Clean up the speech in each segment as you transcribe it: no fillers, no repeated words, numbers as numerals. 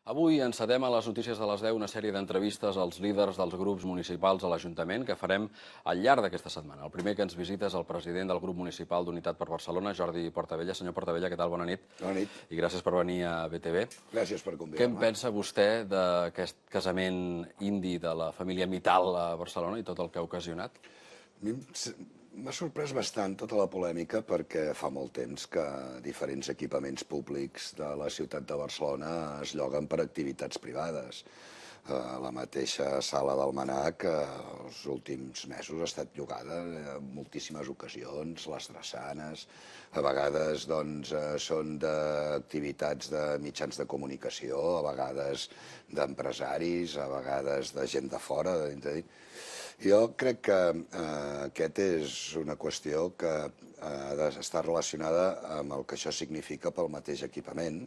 Avui encetem a les notícies de les 10 una sèrie d'entrevistes als líders dels grups municipals a l'Ajuntament que farem al llarg d'aquesta setmana. El primer que ens visita és el president del grup municipal d'Unitat per Barcelona, Jordi Portabella. Senyor Portabella, què tal? Bona nit. Bona nit. I gràcies per venir a BTV. Gràcies per Què en convidar-me. pensa vostè d'aquest casament indi de la família Mital a Barcelona i tot el que ha ocasionat? A mi m'ha sorprès bastant tota la polèmica perquè fa molt temps que diferents equipaments públics de la ciutat de Barcelona es lloguen per activitats privades. La mateixa sala del Manac els últims mesos ha estat llogada en moltíssimes ocasions, les drassanes, a vegades són d'activitats de mitjans de comunicació, a vegades d'empresaris, a vegades de gent de fora. Jo crec que aquesta és una qüestió que ha d'estar relacionada amb el que això significa pel mateix equipament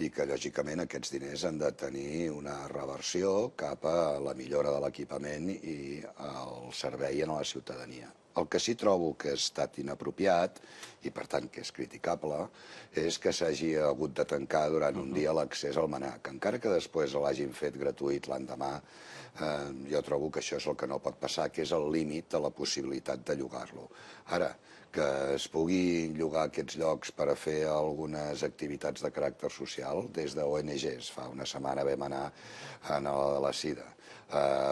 i que, lògicament, aquests diners han de tenir una reversió cap a la millora de l'equipament i el servei a la ciutadania. El que sí trobo que ha estat inapropiat, i per tant que és criticable, és que s'hagi hagut de tancar durant un dia l'accés al Manac. Encara que després l'hagin fet gratuït l'endemà, jo trobo que això és el que no pot passar, que és el límit de la possibilitat de llogar-lo. Ara, que es pugui llogar aquests llocs per a fer algunes activitats de caràcter social, des d'ONGs. Fa una setmana vam anar a la de la Sida.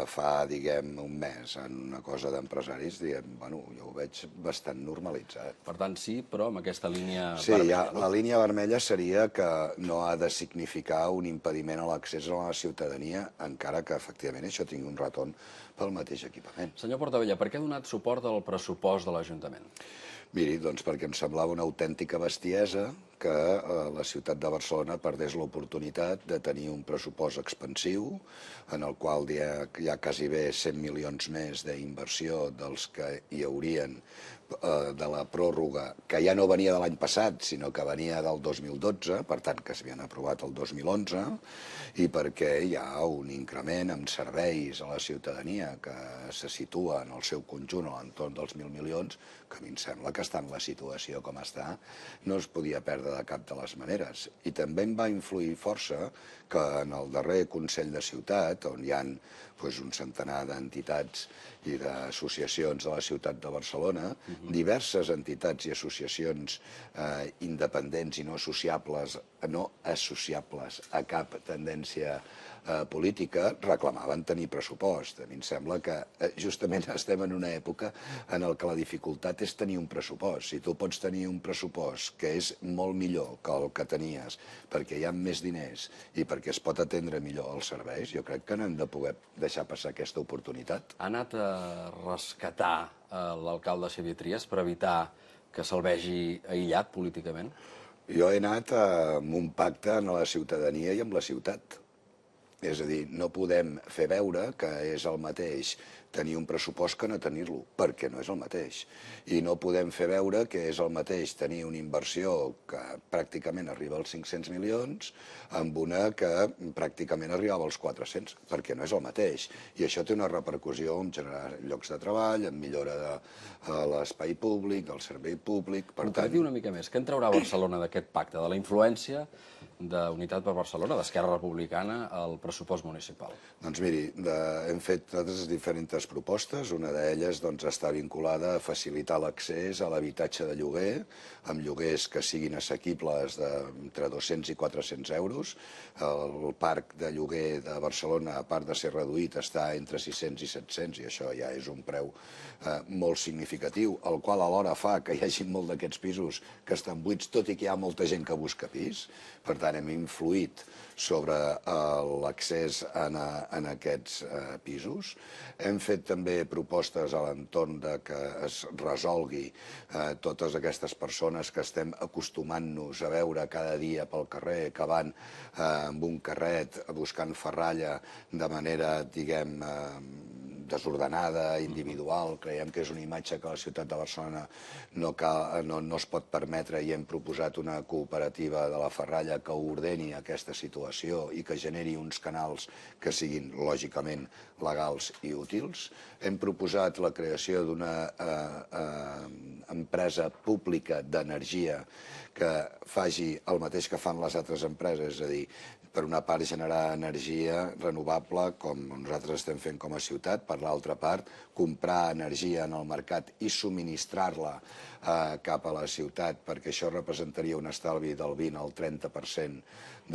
Fa, diguem, un mes en una cosa d'empresaris, diguem, bueno, jo ho veig bastant normalitzat. Per tant, sí, però amb aquesta línia Sí, vermella, no? la línia vermella seria que no ha de significar un impediment a l'accés a la ciutadania, encara que, efectivament, això tingui un retorn pel mateix equipament. Senyor Portabella, per què ha donat suport al pressupost de l'Ajuntament? Miri, doncs perquè em semblava una autèntica bestiesa que la ciutat de Barcelona perdés l'oportunitat de tenir un pressupost expansiu en el qual hi ha quasi bé 100 milions més d'inversió dels que hi haurien de la pròrroga, que ja no venia de l'any passat, sinó que venia del 2012, per tant que s'havien aprovat el 2011, i perquè hi ha un increment en serveis a la ciutadania que se situa en el seu conjunt a l'entorn dels 1.000 milions, que a mi em sembla que està en la situació com està, no es podia perdre de cap de les maneres. I també em va influir força que en el darrer Consell de Ciutat, on hi ha un centenar d'entitats i d'associacions de la ciutat de Barcelona, diverses entitats i associacions independents i no associables a cap tendència política reclamaven tenir pressupost. A mi em sembla que justament estem en una època en què la dificultat és tenir un pressupost. Si tu pots tenir un pressupost que és molt millor que el que tenies perquè hi ha més diners i perquè es pot atendre millor els serveis, jo crec que no hem de poder deixar passar aquesta oportunitat. Ha anat a rescatar l'alcalde Xavier Trias per evitar que se'l vegi aïllat políticament? Jo he anat amb un pacte amb la ciutadania i amb la ciutat. És a dir, no podem fer veure que és el mateix tenir un pressupost que no tenir-lo, perquè no és el mateix. I no podem fer veure que és el mateix tenir una inversió que pràcticament arriba als 500 milions amb una que pràcticament arribava als 400, perquè no és el mateix. I això té una repercussió en generar llocs de treball, en millora de l'espai públic, del servei públic. Concreti una mica més. Què en traurà Barcelona d'aquest pacte, de la influència d'Unitat per Barcelona, d'Esquerra Republicana, al pressupost municipal? Doncs miri, hem fet totes diferents propostes. Una d'elles està vinculada a facilitar l'accés a l'habitatge de lloguer, amb lloguers que siguin assequibles d'entre 200 i 400 euros. El parc de lloguer de Barcelona, a part de ser reduït, està entre 600 i 700, i això ja és un preu molt significatiu, el qual alhora fa que hi hagi molt d'aquests pisos que estan buits, tot i que hi ha molta gent que busca pis. Per tant, hem influït sobre l'accés en aquests pisos. Hem fet també propostes a l'entorn de que es resolgui totes aquestes persones que estem acostumant-nos a veure cada dia pel carrer, que van amb un carret buscant ferralla de manera, diguem, desordenada, individual. Creiem que és una imatge que a la ciutat de Barcelona no es pot permetre, i hem proposat una cooperativa de la ferralla que ordeni aquesta situació i que generi uns canals que siguin, lògicament, legals i útils. Hem proposat la creació d'una empresa pública d'energia que faci el mateix que fan les altres empreses, és a dir, per una part generar energia renovable, com nosaltres estem fent com a ciutat, per l'altra part comprar energia en el mercat i subministrar-la cap a la ciutat, perquè això representaria un estalvi del 20 al 30%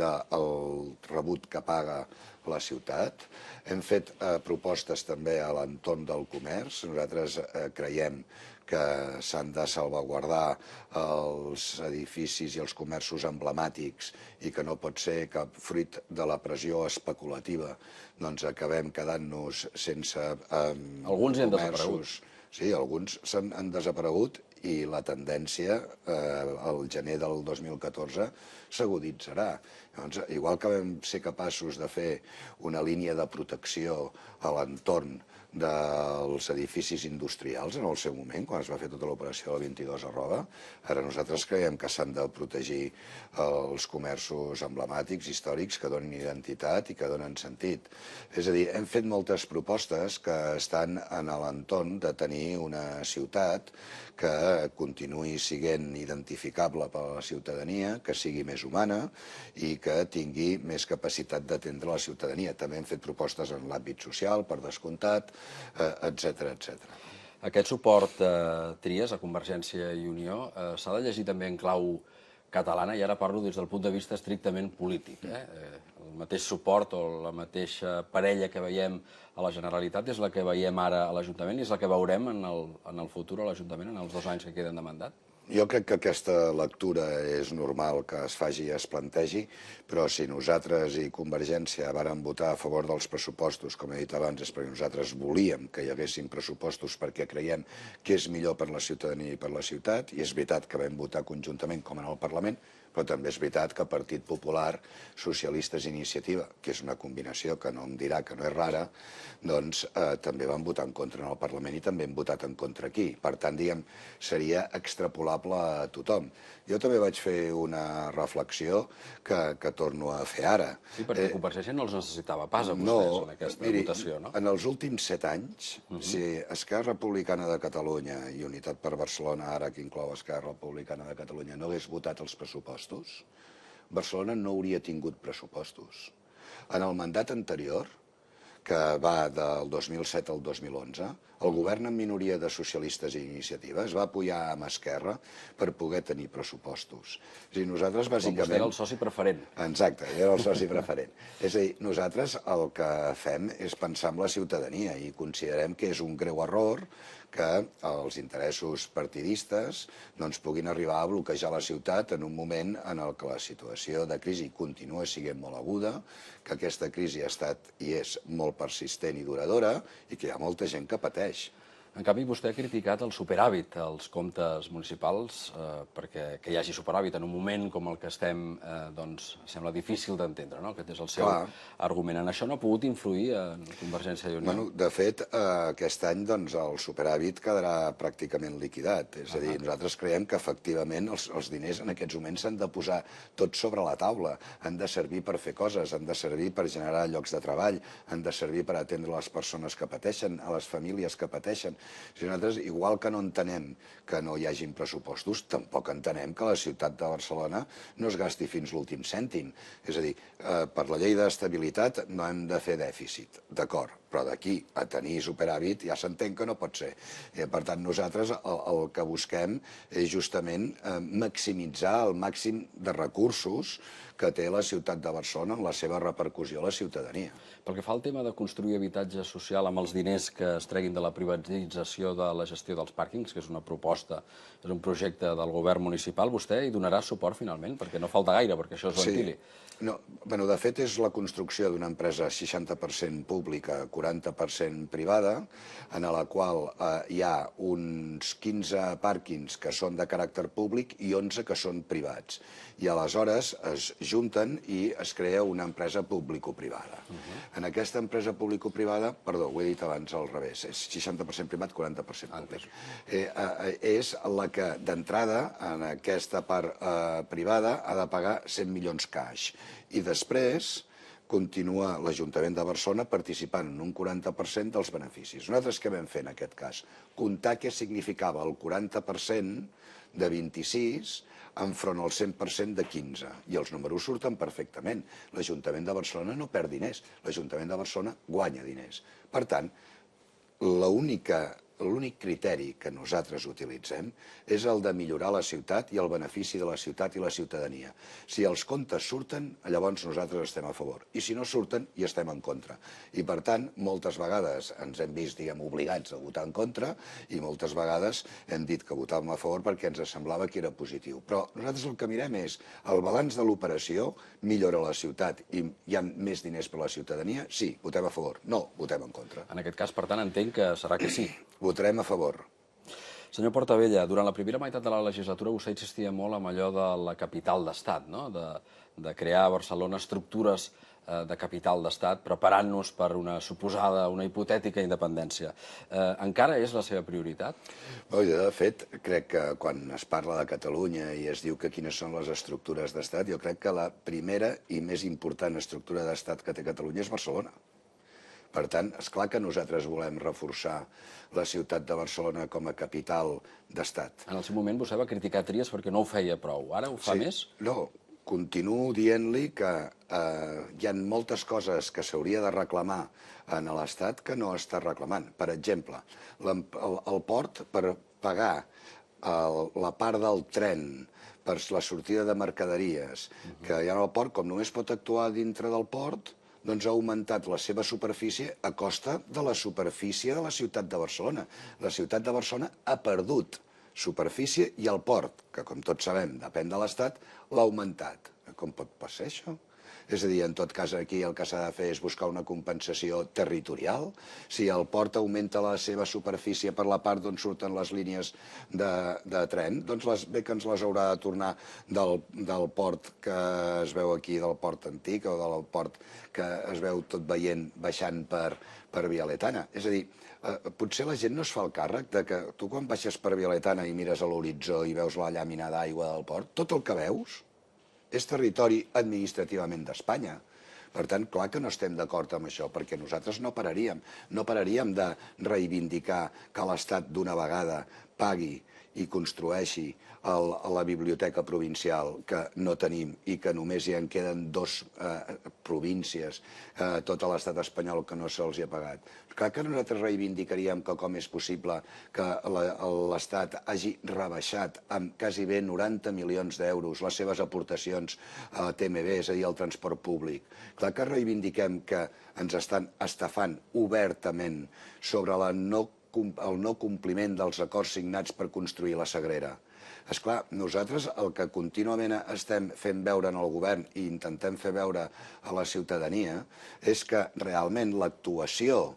del rebut que paga la ciutat. Hem fet propostes també a l'entorn del comerç. Nosaltres creiem que s'han de salvaguardar els edificis i els comerços emblemàtics i que no pot ser que, fruit de la pressió especulativa, doncs acabem quedant-nos sense Alguns hi han desaparegut. Sí, alguns han desaparegut i la tendència al gener del 2014 s'aguditzarà. Llavors, igual que vam ser capaços de fer una línia de protecció a l'entorn dels edificis industrials en el seu moment, quan es va fer tota l'operació del 22@, ara nosaltres creiem que s'han de protegir els comerços emblemàtics, històrics, que donen identitat i que donen sentit. És a dir, hem fet moltes propostes que estan en l'entorn de tenir una ciutat que continuï sent identificable per a la ciutadania, que sigui més humana i que tingui més capacitat d'atendre la ciutadania. També hem fet propostes en l'àmbit social, per descomptat, etcètera. Aquest suport Trias a Convergència i Unió s'ha de llegir també en clau catalana, i ara parlo des del punt de vista estrictament polític. El mateix suport o la mateixa parella que veiem a la Generalitat és la que veiem ara a l'Ajuntament i és la que veurem en el futur a l'Ajuntament, en els 2 anys que queden de mandat? Jo crec que aquesta lectura és normal que es faci i es plantegi, però si nosaltres i Convergència vàrem votar a favor dels pressupostos, com he dit abans, és perquè nosaltres volíem que hi haguessin pressupostos perquè creiem que és millor per la ciutadania i per la ciutat, i és veritat que vam votar conjuntament com en el Parlament, però també és veritat que Partit Popular, Socialistes i Iniciativa, que és una combinació que no em dirà que no és rara, doncs també van votar en contra en el Parlament i també han votat en contra aquí. Per tant, diguem, seria extrapolable a tothom. Jo també vaig fer una reflexió que torno a fer ara. Sí, perquè Convergència no els necessitava pas a vostès en aquesta votació, no? En els últims 7 anys, si Esquerra Republicana de Catalunya i Unitat per Barcelona, ara que inclou Esquerra Republicana de Catalunya, no hagués votat els pressupostos, Barcelona no hauria tingut pressupostos. En el mandat anterior, que va del 2007 al 2011, el govern en minoria de socialistes i iniciatives va apoyar amb Esquerra per poder tenir pressupostos. És a dir, nosaltres bàsicament... Com vostè era el soci preferent. Exacte, era el soci preferent. És a dir, nosaltres el que fem és pensar en la ciutadania i considerem que és un greu error que els interessos partidistes doncs, puguin arribar a bloquejar la ciutat en un moment en el que la situació de crisi continua sent molt aguda, que aquesta crisi ha estat i és molt persistent i duradora i que hi ha molta gent que pateix. En canvi, vostè ha criticat el superàvit als comptes municipals, perquè que hi hagi superàvit en un moment com el que estem, doncs, sembla difícil d'entendre, no? Aquest és el seu argument. En això no ha pogut influir en Convergència i Unió? Bueno, de fet, aquest any doncs, el superàvit quedarà pràcticament liquidat. És a dir, nosaltres creiem que efectivament els diners en aquests moments s'han de posar tots sobre la taula, han de servir per fer coses, han de servir per generar llocs de treball, han de servir per atendre les persones que pateixen, a les famílies que pateixen. Si nosaltres, igual que no entenem que no hi hagin pressupostos, tampoc entenem que la ciutat de Barcelona no es gasti fins l'últim cèntim. És a dir, per la llei d'estabilitat no hem de fer dèficit, d'acord, però d'aquí a tenir superàvit ja s'entén que no pot ser. Per tant, nosaltres el que busquem és justament maximitzar el màxim de recursos que té la ciutat de Barcelona en la seva repercussió a la ciutadania. Pel que fa al tema de construir habitatge social amb els diners que es treguin de la privatització de la gestió dels pàrquings, que és una proposta, és un projecte del govern municipal, vostè hi donarà suport finalment? Perquè no falta gaire perquè això es ventili. No, bueno, de fet, és la construcció d'una empresa 60% pública, 40% privada, en la qual hi ha uns 15 pàrquings que són de caràcter públic i 11 que són privats. I aleshores es junten i es crea una empresa público-privada. En aquesta empresa público-privada, perdó, ho he dit abans al revés, és 60% privat, 40% públic. És la que, d'entrada, en aquesta part privada, ha de pagar 100 milions cash. I després continua l'Ajuntament de Barcelona participant en un 40% dels beneficis. Nosaltres què vam fer en aquest cas? Comptar què significava el 40% de 26 enfront al 100% de 15. I els números surten perfectament. L'Ajuntament de Barcelona no perd diners, l'Ajuntament de Barcelona guanya diners. Per tant, l'únic criteri que nosaltres utilitzem és el de millorar la ciutat i el benefici de la ciutat i la ciutadania. Si els comptes surten, llavors nosaltres estem a favor. I si no surten, hi estem en contra. I per tant, moltes vegades ens hem vist, obligats a votar en contra i moltes vegades hem dit que votàvem a favor perquè ens semblava que era positiu. Però nosaltres el que mirem és el balanç de l'operació, millora la ciutat i hi ha més diners per a la ciutadania? Sí, votem a favor. No, votem en contra. En aquest cas, per tant, entenc que serà que sí. Votarem a favor. Senyor Portabella, durant la primera meitat de la legislatura vostè insistia molt en allò de la capital d'estat, no? de crear a Barcelona estructures de capital d'estat, preparant-nos per una suposada, una hipotètica independència. Encara és la seva prioritat? Jo, de fet, crec que quan es parla de Catalunya i es diu que quines són les estructures d'estat, jo crec que la primera i més important estructura d'estat que té Catalunya és Barcelona. Per tant, és clar que nosaltres volem reforçar la ciutat de Barcelona com a capital d'estat. En el seu moment vostè va criticar Trias perquè no ho feia prou. Ara ho fa més? No, continuo dient-li que hi ha moltes coses que s'hauria de reclamar en l'Estat que no està reclamant. Per exemple, el port per pagar la part del tren per la sortida de mercaderies que hi ha al port, com només pot actuar dintre del port, doncs ha augmentat la seva superfície a costa de la superfície de la ciutat de Barcelona. La ciutat de Barcelona ha perdut superfície i el port, que com tots sabem depèn de l'Estat, l'ha augmentat. Com pot passar això? És a dir, en tot cas, aquí el que s'ha de fer és buscar una compensació territorial. Si el port augmenta la seva superfície per la part d'on surten les línies de tren, doncs bé que ens les haurà de tornar del port que es veu aquí, del port antic, o del port que es veu tot veient baixant per Via Letana. És a dir, potser la gent no es fa el càrrec de que tu quan baixes per Via Letana i mires a l'horitzó i veus la llàmina d'aigua del port, tot el que veus és territori administrativament d'Espanya. Per tant, clar que no estem d'acord amb això, perquè nosaltres no pararíem. No pararíem de reivindicar que l'Estat d'una vegada pagui i construeixi la biblioteca provincial que no tenim i que només hi en queden 2 províncies a tot l'estat espanyol que no se'ls ha pagat. Clar que nosaltres reivindicaríem que com és possible que l'Estat hagi rebaixat amb quasi bé 90 milions d'euros les seves aportacions a TMB, és a dir, al transport públic. Clar que reivindiquem que ens estan estafant obertament sobre el no compliment dels acords signats per construir la Sagrera. Esclar, nosaltres el que contínuament estem fent veure en el govern i intentem fer veure a la ciutadania és que realment l'actuació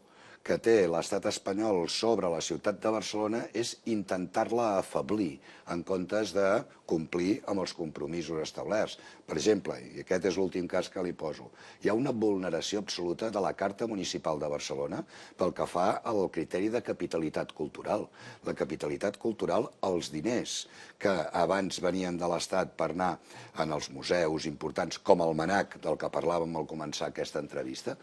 que té l'estat espanyol sobre la ciutat de Barcelona és intentar-la afeblir en comptes de complir amb els compromisos establerts. Per exemple, i aquest és l'últim cas que li poso, hi ha una vulneració absoluta de la Carta Municipal de Barcelona pel que fa al criteri de capitalitat cultural. La capitalitat cultural, els diners que abans venien de l'Estat per anar en els museus importants, com el MNAC, del que parlàvem al començar aquesta entrevista,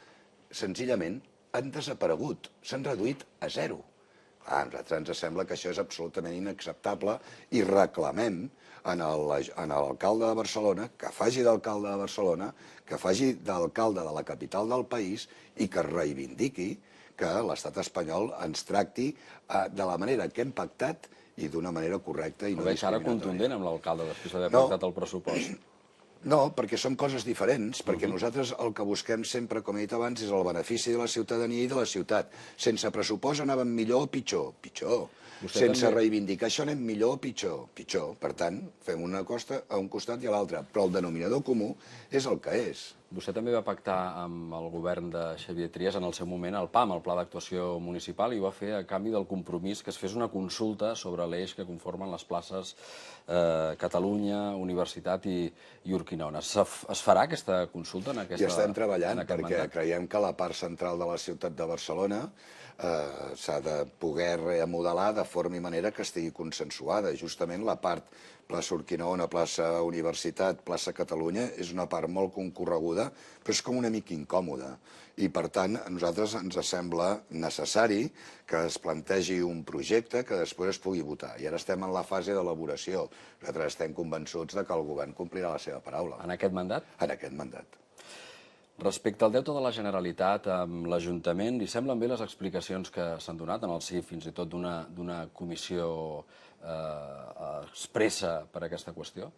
senzillament han desaparegut, s'han reduït a 0. A nosaltres ens sembla que això és absolutament inacceptable i reclamem a l'alcalde de Barcelona que faci d'alcalde de Barcelona, que faci d'alcalde de la capital del país i que reivindiqui que l'estat espanyol ens tracti de la manera que hem pactat i d'una manera correcta i no discriminatòria. Ara contundent amb l'alcalde després d'haver pactat el pressupost. No, perquè són coses diferents, perquè nosaltres el que busquem sempre, com he dit abans, és el benefici de la ciutadania i de la ciutat. Sense pressupost anàvem millor o pitjor? Pitjor. Sense reivindicar això anem millor o pitjor? Pitjor. Per tant, fem una cosa a un costat i a l'altre, però el denominador comú és el que és. Vostè també va pactar amb el govern de Xavier Trias en el seu moment el PAM, el Pla d'Actuació Municipal, i ho va fer a canvi del compromís que es fes una consulta sobre l'eix que conformen les places Catalunya, Universitat i Urquinaona. Es farà aquesta consulta en aquest moment? Hi estem treballant perquè mandat? creiem que la part central de la ciutat de Barcelona s'ha de poder remodelar de forma i manera que estigui consensuada. Justament la part plaça Urquinaona, plaça Universitat, plaça Catalunya, és una part molt concorreguda, però és com una mica incòmoda. I, per tant, a nosaltres ens sembla necessari que es plantegi un projecte que després es pugui votar. I ara estem en la fase d'elaboració. Nosaltres estem convençuts que el govern complirà la seva paraula. En aquest mandat? En aquest mandat. Respecte al deute de la Generalitat amb l'Ajuntament, li semblen bé les explicacions que s'han donat en el si fins i tot d'una comissió expressa per a aquesta qüestió?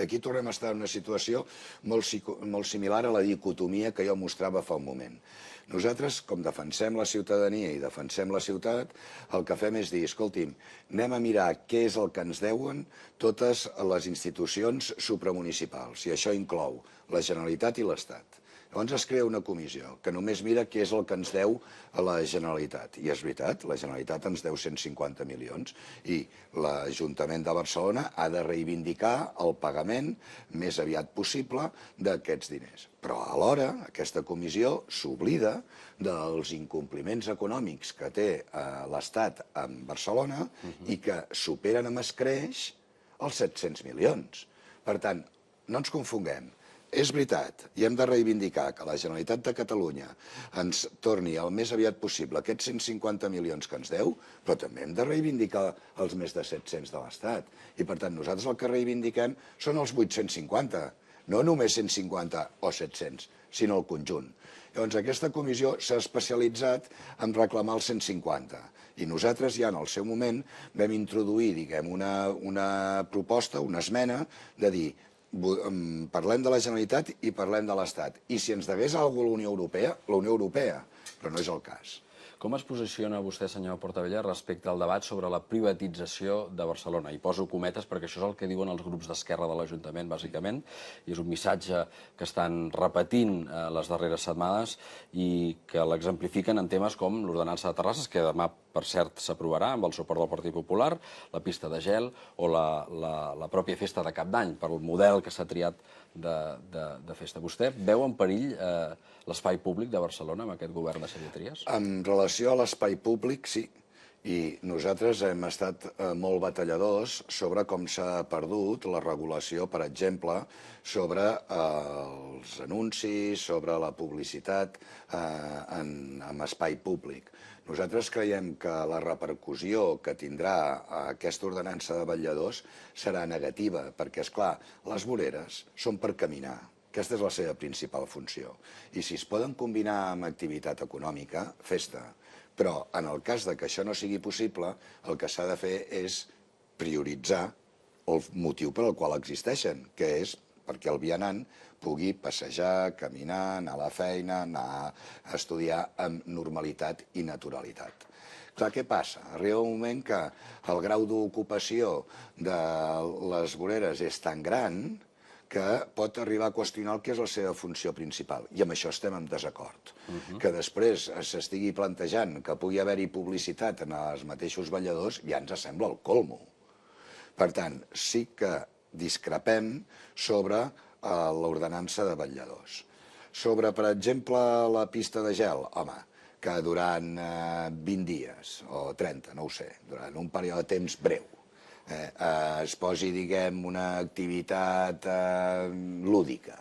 Aquí tornem a estar en una situació molt similar a la dicotomia que jo mostrava fa un moment. Nosaltres, com defensem la ciutadania i defensem la ciutat, el que fem és dir, escolti'm, anem a mirar què és el que ens deuen totes les institucions supramunicipals, i això inclou la Generalitat i l'Estat. Llavors es crea una comissió que només mira què és el que ens deu a la Generalitat. I és veritat, la Generalitat ens deu 150 milions i l'Ajuntament de Barcelona ha de reivindicar el pagament més aviat possible d'aquests diners. Però alhora aquesta comissió s'oblida dels incompliments econòmics que té l'Estat amb Barcelona i que superen amb escreix els 700 milions. Per tant, no ens confonguem. És veritat, i hem de reivindicar que la Generalitat de Catalunya ens torni el més aviat possible aquests 150 milions que ens deu, però també hem de reivindicar els més de 700 de l'Estat. I per tant, nosaltres el que reivindiquem són els 850, no només 150 o 700, sinó el conjunt. Llavors, aquesta comissió s'ha especialitzat en reclamar els 150. I nosaltres ja en el seu moment vam introduir, diguem, una proposta, una esmena, de dir parlem de la Generalitat i parlem de l'Estat. I si ens degués alguna cosa la Unió Europea, però no és el cas. Com es posiciona vostè, senyor Portabella, respecte al debat sobre la privatització de Barcelona? I poso cometes perquè això és el que diuen els grups d'esquerra de l'Ajuntament, bàsicament, i és un missatge que estan repetint les darreres setmanes i que l'exemplifiquen en temes com l'ordenança de terrasses, que demà, per cert, s'aprovarà amb el suport del Partit Popular, la pista de gel o la pròpia festa de Cap d'Any, per el model que s'ha triat de festa. Vostè veu en perill l'espai públic de Barcelona amb aquest govern de Xavier Trias? En relació a l'espai públic, sí. I nosaltres hem estat molt batalladors sobre com s'ha perdut la regulació, per exemple, sobre els anuncis, sobre la publicitat en espai públic. Nosaltres creiem que la repercussió que tindrà aquesta ordenança de vetlladors serà negativa, perquè, esclar, les voreres són per caminar. Aquesta és la seva principal funció. I si es poden combinar amb activitat econòmica, festa. Però en el cas que això no sigui possible, el que s'ha de fer és prioritzar el motiu per al qual existeixen, que és perquè el vianant pugui passejar, caminar, anar a la feina, anar a estudiar amb normalitat i naturalitat. Clar, què passa? Arriba un moment que el grau d'ocupació de les voreres és tan gran que pot arribar a qüestionar el que és la seva funció principal. I amb això estem en desacord. Que després s'estigui plantejant que pugui haver-hi publicitat en els mateixos balladors ja ens sembla el colmo. Per tant, sí que discrepem sobre l'ordenança de vetlladors. Sobre, per exemple, la pista de gel, home, que durant 20 dies o 30, no ho sé, durant un període de temps breu, es posi, diguem, una activitat lúdica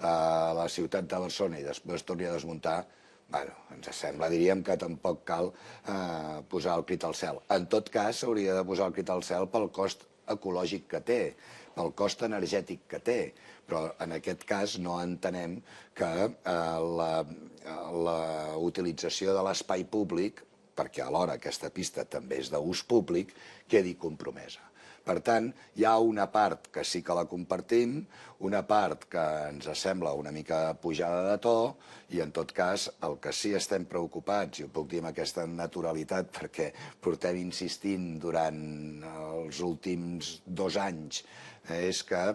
a la ciutat de Barcelona i després torni a desmuntar, bueno, ens sembla, diríem, que tampoc cal posar el crit al cel. En tot cas, s'hauria de posar el crit al cel pel cost ecològic que té, pel cost energètic que té, però en aquest cas no entenem que la utilització de l'espai públic, perquè alhora aquesta pista també és d'ús públic, quedi compromesa. Per tant, hi ha una part que sí que la compartim, una part que ens sembla una mica pujada de to, i en tot cas el que sí estem preocupats, i ho puc dir amb aquesta naturalitat perquè portem insistint durant els últims 2 anys, és que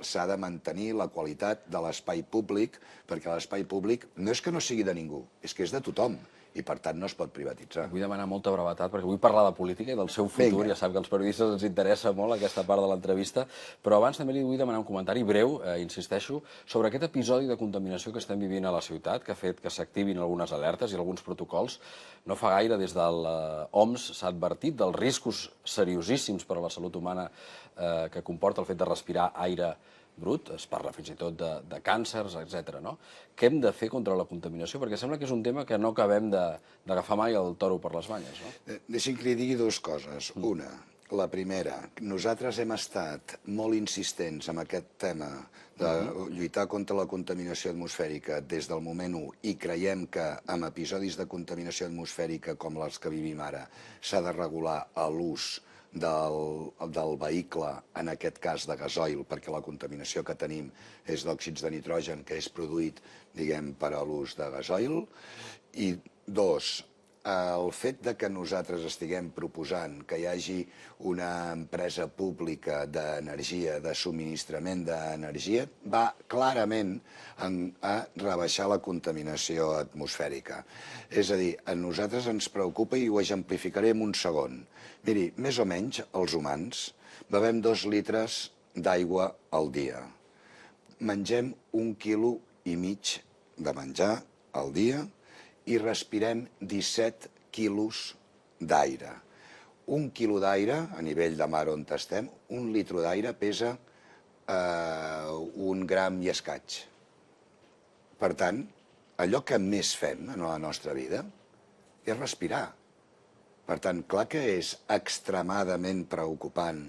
s'ha de mantenir la qualitat de l'espai públic, perquè l'espai públic no és que no sigui de ningú, és que és de tothom. i per tant no es pot privatitzar. Vull demanar molta brevetat, perquè vull parlar de política i del seu futur. Vinga. Ja sap que als periodistes ens interessa molt aquesta part de l'entrevista, però abans també li vull demanar un comentari breu, insisteixo, sobre aquest episodi de contaminació que estem vivint a la ciutat, que ha fet que s'activin algunes alertes i alguns protocols. No fa gaire, des de l'OMS s'ha advertit dels riscos seriosíssims per a la salut humana que comporta el fet de respirar aire brut, es parla fins i tot de càncers, etc. No? Què hem de fer contra la contaminació? Perquè sembla que és un tema que no acabem d'agafar mai el toro per les banyes. No? Deixi'm que li digui dues coses. Una, la primera, nosaltres hem estat molt insistents en aquest tema de lluitar contra la contaminació atmosfèrica des del moment 1 i creiem que amb episodis de contaminació atmosfèrica com els que vivim ara s'ha de regular l'ús del vehicle, en aquest cas de gasoil, perquè la contaminació que tenim és d'òxids de nitrogen que és produït, diguem, per a l'ús de gasoil. I dos, el fet de que nosaltres estiguem proposant que hi hagi una empresa pública d'energia, de subministrament d'energia, va clarament a rebaixar la contaminació atmosfèrica. És a dir, a nosaltres ens preocupa, i ho exemplificaré en un segon. Miri, més o menys, els humans bevem 2 litres d'aigua al dia. Mengem 1,5 quilos de menjar al dia i respirem 17 quilos d'aire. 1 quilo d'aire, a nivell de mar on estem, 1 litre d'aire pesa 1 gram i escaig. Per tant, allò que més fem en la nostra vida és respirar. Per tant, clar que és extremadament preocupant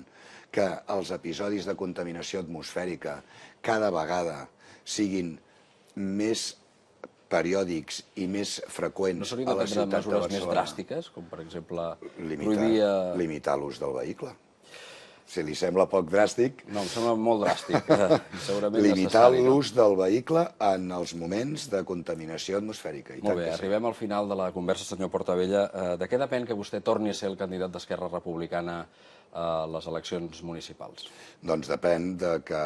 que els episodis de contaminació atmosfèrica cada vegada siguin més periòdics i més freqüents no s'haurien a de la prendre ciutat de mesures més Barcelona. dràstiques, com per exemple prohibir... Limitar l'ús del vehicle. Si li sembla poc dràstic... No, em sembla molt dràstic. Segurament limitar necessari, no? l'ús del vehicle en els moments de contaminació atmosfèrica. Molt bé, arribem al final de la conversa, senyor Portabella. De què depèn que vostè torni a ser el candidat d'Esquerra Republicana a les eleccions municipals? Doncs depèn de que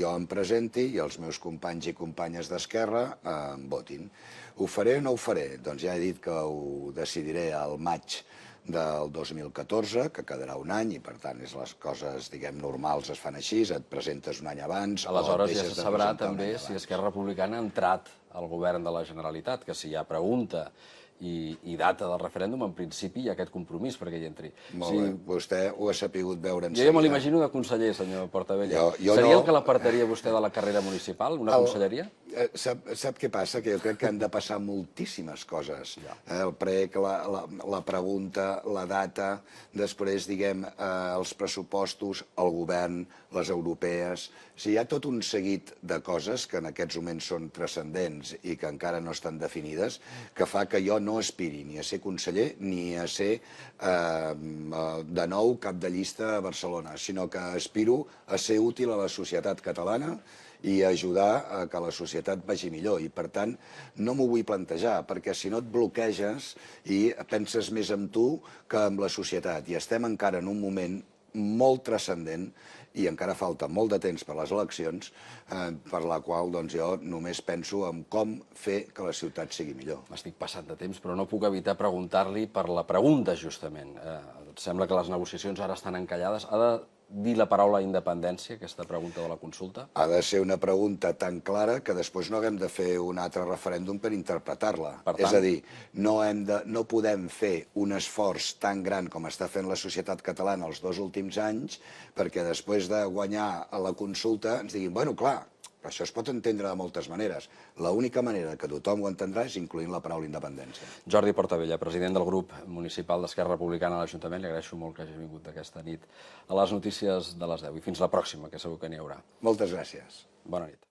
jo em presenti i els meus companys i companyes d'Esquerra em votin. Ho faré o no ho faré? Doncs ja he dit que ho decidiré al maig del 2014, que quedarà un any, i per tant les coses, diguem, normals es fan així, et presentes un any abans... Aleshores ja se sabrà també si Esquerra Republicana ha entrat al govern de la Generalitat, que si hi ha pregunta i data del referèndum, en principi hi ha aquest compromís perquè hi entri. Molt bé, vostè ho ha sapigut veure en Jo ja me l'imagino de conseller, senyor Portabella. Jo Seria no. el que l'apartaria vostè de la carrera municipal, una conselleria? Sap què passa? Que jo crec que han de passar moltíssimes coses. El prec, la pregunta, la data, després, diguem, els pressupostos, el govern, les europees... O sigui, hi ha tot un seguit de coses que en aquests moments són transcendents i que encara no estan definides, que fa que jo no aspiri ni a ser conseller ni a ser de nou cap de llista a Barcelona, sinó que aspiro a ser útil a la societat catalana i ajudar a que la societat vagi millor. I, per tant, no m'ho vull plantejar, perquè si no et bloqueges i penses més en tu que en la societat. I estem encara en un moment molt transcendent i encara falta molt de temps per a les eleccions, per la qual doncs, jo només penso en com fer que la ciutat sigui millor. M'estic passant de temps, però no puc evitar preguntar-li per la pregunta, justament. Sembla que les negociacions ara estan encallades. Ha de dir la paraula independència, aquesta pregunta de la consulta? Ha de ser una pregunta tan clara que després no haguem de fer un altre referèndum per interpretar-la. És a dir, no podem fer un esforç tan gran com està fent la societat catalana els 2 últims anys perquè després de guanyar a la consulta ens diguin, bueno, clar, però això es pot entendre de moltes maneres. L'única manera que tothom ho entendrà és incloent la paraula independència. Jordi Portabella, president del grup municipal d'Esquerra Republicana a l'Ajuntament, li agraeixo molt que hagi vingut aquesta nit a les notícies de les 10 i fins la pròxima, que segur que n'hi haurà. Moltes gràcies. Bona nit.